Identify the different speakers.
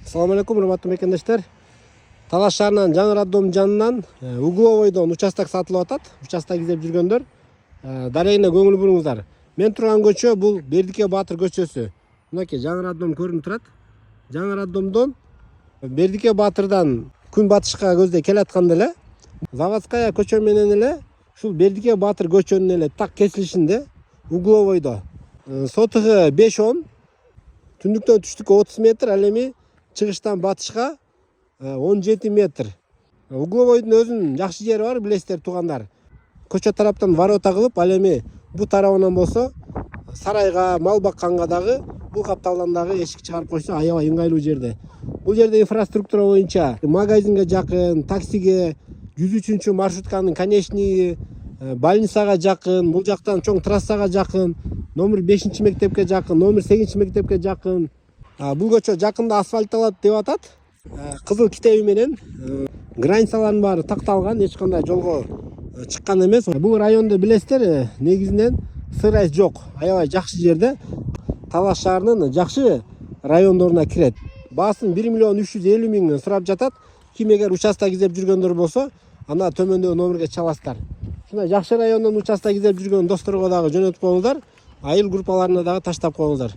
Speaker 1: Assalamu alaikum, урматтуу мекендештер. Талаш шаарынын жаңы роддом жанынан Угловойдон участок сатылып атат. Участок издеп жүргөндөр дарегине көңүл буруңуздар. Мен турган көчө бул Бердике Баатыр көчөсү. Мынакей жаңы роддом көрүнүп турат. Жаңы роддомдон Бердике Баатырдан күн батышка көздөй келатканда эле Заводская көчө менен эле ушул Бердике Баатыр көчөнүн эле так кесилишинде Угловойдо сотыгы 5-10, түндүктөн түштүккө 30 метр, ал эми чыгыштан батышка 17 метр. Угловойдун өзүнүн жакшы жери бар, билесиздер туугандар. Көчө тараптан ворота кылып, ал эми бу тарабынан болсо сарайга, мал бакканга дагы бул капталдан дагы эшик чыгарып койсо аябай ыңгайлуу жерде. Бул жерде инфраструктура боюнча магазинге жакын, таксиге, 103 маршрутканын конечный, больницага жакын, бул жактан чоң трассага жакын, номер 5 мектепке жакын, номер 8 мектепке жакын. Бул көчө жакында асфальтталат деп атат. Кызыл китеби менен границалардын баары такталган, эч кандай жолго чыккан эмес. Бул районду билесиздер, негизинен сырайс жок. Аябай жакшы жерде. Талаш шаарынын жакшы райондоруна кирет. Баасын 1 миллион 350 миң сурап жатат. Ким эгер участок издеп жүргөндөр болсо, анда төмөндөгү номерге чаласыздар. Ушундай жакшы райондон участок издеп жүргөн досторго дагы жөнөтүп коюңуздар. Айыл группаларына дагы таштап коюңуздар.